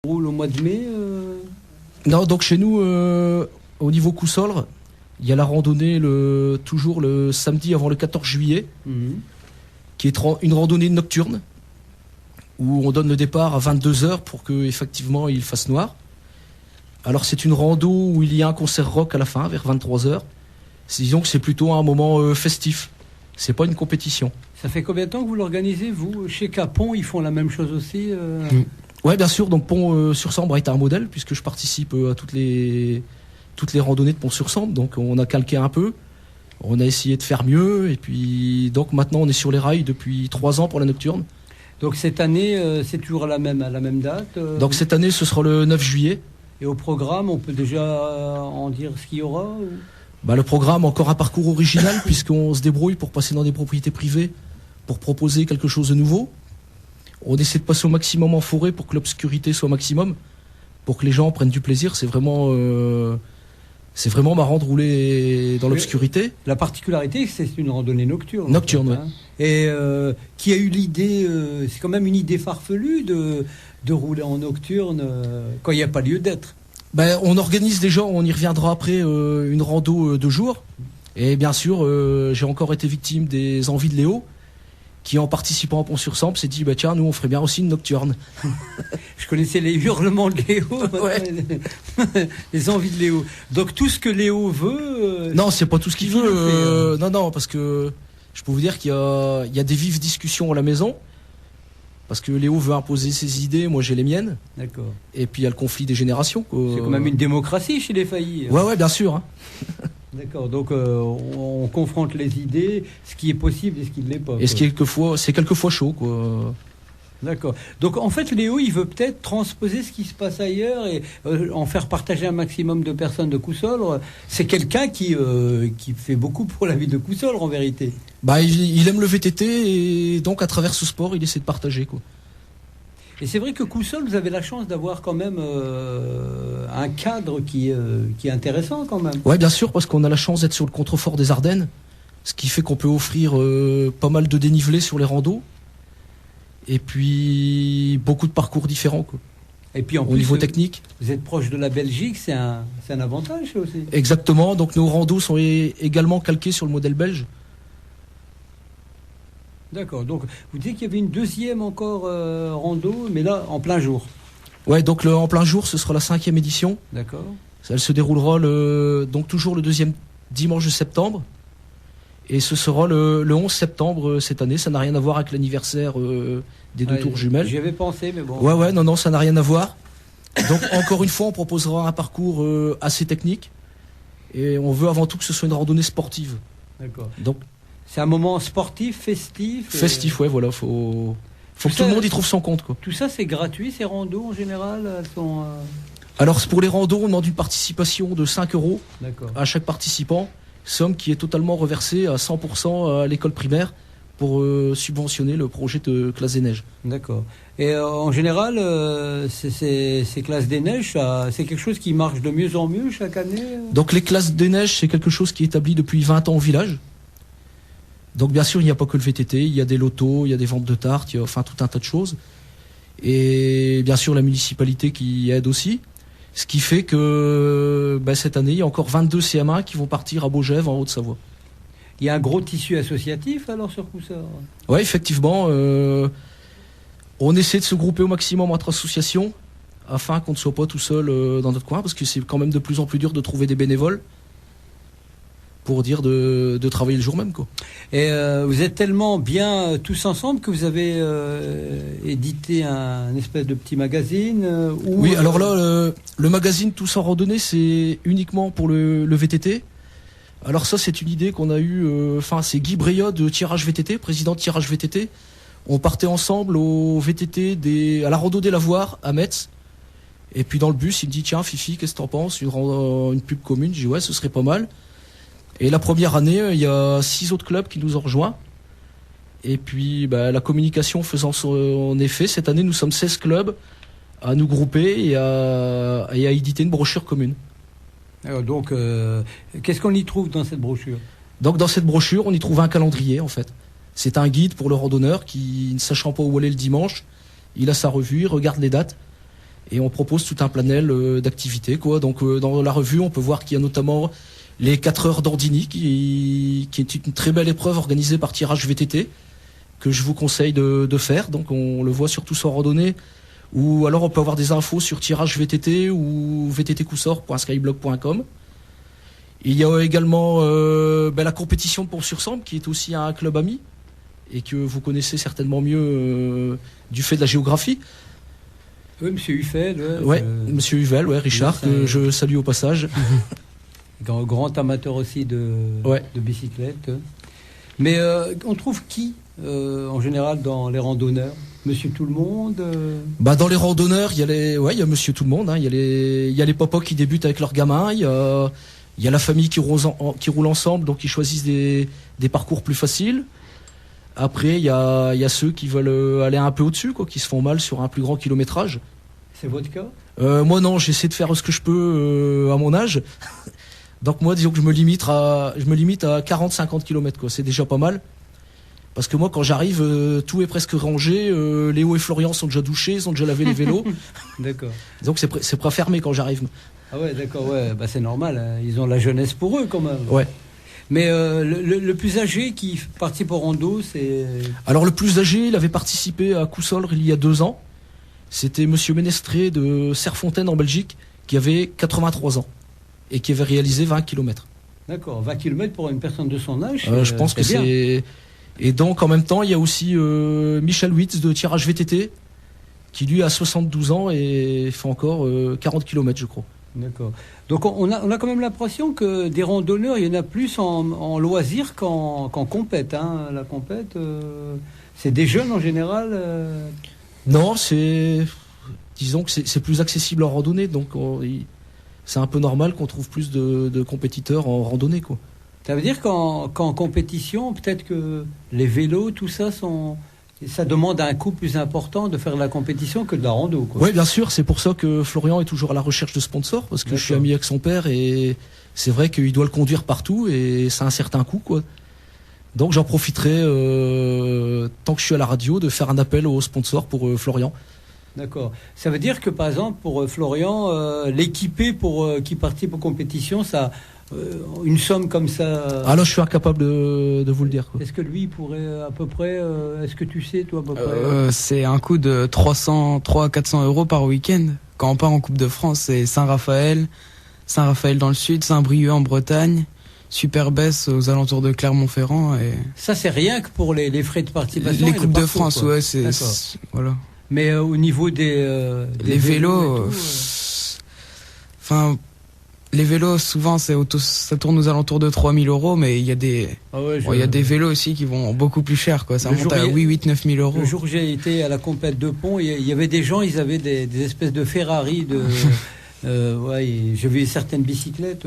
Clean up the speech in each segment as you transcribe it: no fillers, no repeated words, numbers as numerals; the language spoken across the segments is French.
roule au mois de mai Non, donc chez nous, au niveau Coussolre, il y a la randonnée toujours le samedi avant le 14 juillet, qui est une randonnée nocturne, où on donne le départ à 22h pour qu'effectivement il fasse noir. Alors c'est une rando où il y a un concert rock à la fin, vers 23h. Disons que c'est plutôt un moment festif. C'est pas une compétition. Ça fait combien de temps que vous l'organisez, vous? Chez Capon, ils font la même chose aussi Ouais, bien sûr. Donc Pont-sur-Sambre est un modèle, puisque je participe à toutes les randonnées de Pont-sur-Sambre. Donc on a calqué un peu. On a essayé de faire mieux. Et puis donc maintenant on est sur les rails depuis 3 ans pour la nocturne. Donc cette année, c'est toujours à la même date Donc cette année, ce sera le 9 juillet. Et au programme, on peut déjà en dire ce qu'il y aura Le programme, encore un parcours original, puisqu'on se débrouille pour passer dans des propriétés privées, pour proposer quelque chose de nouveau. On essaie de passer au maximum en forêt pour que l'obscurité soit maximum, pour que les gens prennent du plaisir. C'est vraiment marrant de rouler dans l'obscurité. La particularité, c'est une randonnée nocturne. Nocturne, oui. Et qui a eu l'idée, c'est quand même une idée farfelue de rouler en nocturne quand il n'y a pas lieu d'être. On organise déjà, on y reviendra après, une rando de jour. Et bien sûr, j'ai encore été victime des envies de Léo, qui en participant à Pont-sur-Sambre s'est dit tiens, nous on ferait bien aussi une nocturne. Je connaissais les hurlements de Léo, les envies de Léo. Donc tout ce que Léo veut... non, c'est pas tout ce qu'il veut. Non, parce que je peux vous dire qu'il y a des vives discussions à la maison. Parce que Léo veut imposer ses idées, moi j'ai les miennes. D'accord. Et puis il y a le conflit des générations. C'est quand même une démocratie chez les Faillis. Ouais, bien sûr. D'accord, donc on confronte les idées, ce qui est possible et ce qui ne l'est pas. Et c'est quelquefois chaud, quoi. D'accord. Donc en fait, Léo, il veut peut-être transposer ce qui se passe ailleurs et en faire partager un maximum de personnes de Coussolre. C'est quelqu'un qui fait beaucoup pour la ville de Coussolre, en vérité. Il aime le VTT et donc à travers ce sport, il essaie de partager, quoi. Et c'est vrai que Coussolre, vous avez la chance d'avoir quand même un cadre qui est intéressant quand même. Ouais, bien sûr, parce qu'on a la chance d'être sur le contrefort des Ardennes, ce qui fait qu'on peut offrir pas mal de dénivelé sur les randos. Et puis beaucoup de parcours différents, quoi. Et puis en au plus, niveau technique. Vous êtes proche de la Belgique, c'est un avantage aussi. Exactement, donc nos randos sont également calqués sur le modèle belge. D'accord, donc vous dites qu'il y avait une deuxième encore rando, mais là en plein jour. Ouais, donc en plein jour, ce sera la 5e édition. D'accord. Elle se déroulera donc toujours le 2e dimanche de septembre. Et ce sera le 11 septembre cette année. Ça n'a rien à voir avec l'anniversaire des deux tours jumelles. J'y avais pensé, mais bon. Ouais, non, ça n'a rien à voir. Donc encore une fois, on proposera un parcours assez technique. Et on veut avant tout que ce soit une randonnée sportive. D'accord. Donc c'est un moment sportif, festif. Festif, ouais, voilà. Faut que tout le monde y trouve son compte, quoi. Tout ça, c'est gratuit, ces randos en général elles sont, Alors pour les randos, on demande une participation de 5 € à chaque participant. Somme qui est totalement reversée à 100% à l'école primaire pour subventionner le projet de classe des neiges. D'accord. Et en général, ces classes des neiges, c'est quelque chose qui marche de mieux en mieux chaque année Donc les classes des neiges, c'est quelque chose qui est établi depuis 20 ans au village. Donc bien sûr, il n'y a pas que le VTT, il y a des lotos, il y a des ventes de tartes, il y a tout un tas de choses. Et bien sûr, la municipalité qui aide aussi. Ce qui fait que cette année, il y a encore 22 CM1 qui vont partir à Beaugève, en Haute-Savoie. Il y a un gros tissu associatif alors sur Coussolre. Oui, effectivement. On essaie de se grouper au maximum entre associations afin qu'on ne soit pas tout seul dans notre coin, parce que c'est quand même de plus en plus dur de trouver des bénévoles pour dire de travailler le jour même, quoi. Et vous êtes tellement bien tous ensemble que vous avez édité un espèce de petit magazine Oui, alors là, le magazine Tous en randonnée, c'est uniquement pour le VTT. Alors ça, c'est une idée qu'on a eue, c'est Guy Bréot de Tirage VTT, président de Tirage VTT. On partait ensemble au VTT à la rando des Lavoirs à Metz. Et puis dans le bus, il me dit tiens Fifi, qu'est-ce que t'en penses, une pub commune? Je dis ouais, ce serait pas mal. Et la première année, il y a 6 autres clubs qui nous ont rejoints. Et puis la communication faisant son effet, cette année nous sommes 16 clubs à nous grouper et à éditer une brochure commune. Alors donc, qu'est-ce qu'on y trouve dans cette brochure? Donc dans cette brochure, on y trouve un calendrier en fait. C'est un guide pour le randonneur qui, ne sachant pas où aller le dimanche, il a sa revue, il regarde les dates. Et on propose tout un panel d'activités, quoi. Donc dans la revue, on peut voir qu'il y a notamment les 4 heures d'Ordini, qui est une très belle épreuve organisée par Tirage VTT, que je vous conseille de faire. Donc on le voit surtout sur randonnée, ou alors on peut avoir des infos sur Tirage VTT ou vttcoussort.skyblog.com. Il y a également la compétition de Pont-sur-Sambre, qui est aussi un club ami, et que vous connaissez certainement mieux du fait de la géographie. Oui, Monsieur Huffel. Monsieur Huvel, Richard, oui, que je salue au passage. Grand amateur aussi de bicyclette. Mais on trouve qui, en général, dans les randonneurs? Monsieur Tout-le-Monde Dans les randonneurs, il y a Monsieur Tout-le-Monde. Hein. Il y a les papas qui débutent avec leurs gamins. Il y a la famille qui roule ensemble, donc ils choisissent des parcours plus faciles. Après, il y a ceux qui veulent aller un peu au-dessus, quoi, qui se font mal sur un plus grand kilométrage. C'est votre cas? Moi non, j'essaie de faire ce que je peux à mon âge. Donc moi, disons que je me limite à 40-50 km, quoi. C'est déjà pas mal. Parce que moi, quand j'arrive, tout est presque rangé. Léo et Florian sont déjà douchés, ils ont déjà lavé les vélos. D'accord. Donc c'est pas fermé quand j'arrive. Ah ouais, d'accord, ouais. C'est normal. Hein. Ils ont la jeunesse pour eux, quand même. Ouais. Mais le plus âgé qui participe au rando, c'est... Alors le plus âgé, il avait participé à Cousolre il y a 2 ans. C'était Monsieur Ménestré de Serfontaine en Belgique, qui avait 83 ans et qui avait réalisé 20 km. D'accord, 20 km pour une personne de son âge. Je pense que bien. c'est... Et donc en même temps, il y a aussi Michel Witz de Tirage VTT, qui lui a 72 ans et fait encore 40 km, je crois. D'accord. Donc on a quand même l'impression que des randonneurs, il y en a plus en loisir qu'en compète. Hein. La compète, c'est des jeunes en général. Non, disons que c'est plus accessible en randonnée, donc c'est un peu normal qu'on trouve plus de compétiteurs en randonnée, quoi. Ça veut dire qu'en compétition, peut-être que les vélos, tout ça, ça demande un coût plus important de faire de la compétition que de la rando, quoi. Oui, bien sûr, c'est pour ça que Florian est toujours à la recherche de sponsors, parce que D'accord. Je suis ami avec son père et c'est vrai qu'il doit le conduire partout et c'est un certain coût, quoi. Donc j'en profiterai, tant que je suis à la radio, de faire un appel aux sponsors pour Florian. D'accord. Ça veut dire que, par exemple, pour Florian, l'équipé qui participe aux compétitions, ça... une somme comme ça... Ah là, je suis incapable de vous le dire, quoi. Est-ce que lui pourrait à peu près... est-ce que tu sais, toi, à peu près c'est un coût de 300 à 400 euros par week-end. Quand on part en Coupe de France, c'est Saint-Raphaël dans le sud, Saint-Brieuc en Bretagne, Superbès aux alentours de Clermont-Ferrand. Et... Ça, c'est rien que pour les frais de participation. Les Coupes de France, quoi. Ouais, c'est... Voilà. Mais au niveau des vélos... Les vélos, souvent, ça tourne aux alentours de 3000 euros, mais il y a des vélos aussi qui vont beaucoup plus cher, quoi. Ça monte à 8-9 000 euros. Le jour où j'ai été à la compète de Pont, il y avait des gens, ils avaient des espèces de Ferrari. J'ai vu certaines bicyclettes.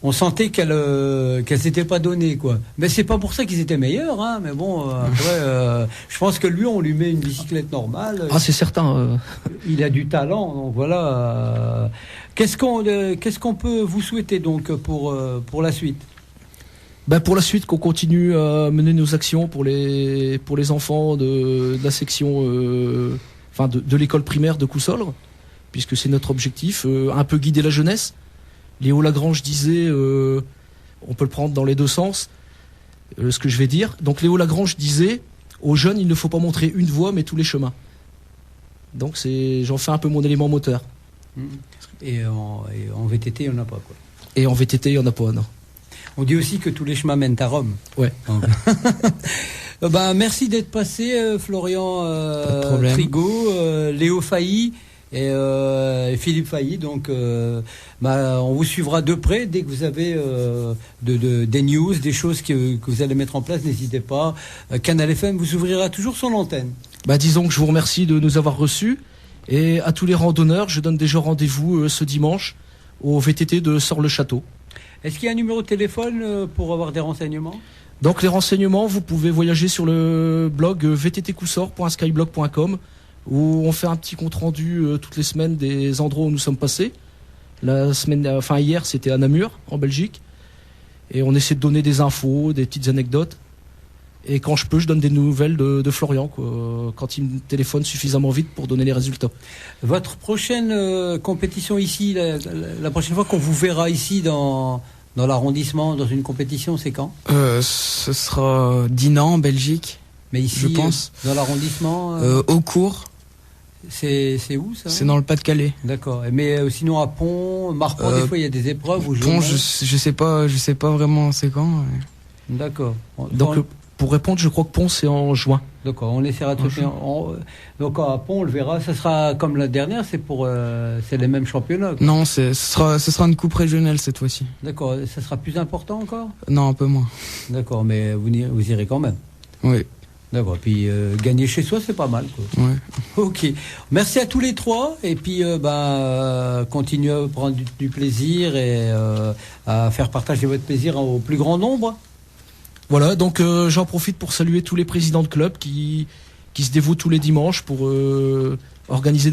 On sentait qu'elles s'étaient pas données, quoi. Mais c'est pas pour ça qu'ils étaient meilleurs, hein. Mais bon, après, je pense que lui, on lui met une bicyclette normale. Ah, c'est certain. Il a du talent, donc voilà. Qu'est-ce qu'on peut vous souhaiter donc pour la suite? Pour la suite, qu'on continue à mener nos actions pour les enfants de la section, de l'école primaire de Cousolre, puisque c'est notre objectif, un peu guider la jeunesse. Léo Lagrange disait, on peut le prendre dans les deux sens, ce que je vais dire. Donc Léo Lagrange disait, aux jeunes, il ne faut pas montrer une voie, mais tous les chemins. Donc j'en fais un peu mon élément moteur. Et en VTT, il n'y en a pas, quoi. Et en VTT, il n'y en a pas, non. On dit aussi que tous les chemins mènent à Rome. Ouais. Merci d'être passé, Florian Frigo, Léo Failly et Philippe Failly. Donc, on vous suivra de près dès que vous avez des news, des choses que vous allez mettre en place. N'hésitez pas. Canal FM vous ouvrira toujours son antenne. Disons que je vous remercie de nous avoir reçus. Et à tous les randonneurs, je donne déjà rendez-vous ce dimanche au VTT de Sort-le-Château. Est-ce qu'il y a un numéro de téléphone pour avoir des renseignements? Donc les renseignements, vous pouvez voyager sur le blog vttcoussort.skyblog.com où on fait un petit compte-rendu toutes les semaines des endroits où nous sommes passés. Hier, c'était à Namur, en Belgique. Et on essaie de donner des infos, des petites anecdotes. Et quand je peux, je donne des nouvelles de Florian, quoi, quand il me téléphone suffisamment vite pour donner les résultats. Votre prochaine compétition ici, la prochaine fois qu'on vous verra ici dans l'arrondissement, dans une compétition, c'est quand? Ce sera Dinan en Belgique. Mais ici, je pense. Dans l'arrondissement Au cours. C'est où ça? C'est dans le Pas-de-Calais. D'accord. Mais sinon à Pont, Marpont, des fois il y a des épreuves où Pont, je sais pas vraiment c'est quand. Ouais. D'accord. Donc pour répondre, je crois que Pont c'est en juin. D'accord, on essaiera de se donc à Pont, on le verra, ça sera comme la dernière, c'est les mêmes championnats. Quoi. Non, ce sera une coupe régionale cette fois-ci. D'accord, ça sera plus important encore? Non, un peu moins. D'accord, mais vous irez quand même. Oui. D'accord, puis gagner chez soi, c'est pas mal. Quoi. Ouais. Ok, merci à tous les trois, et puis continuez à prendre du plaisir et à faire partager votre plaisir au plus grand nombre. Voilà, donc j'en profite pour saluer tous les présidents de clubs qui se dévouent tous les dimanches pour organiser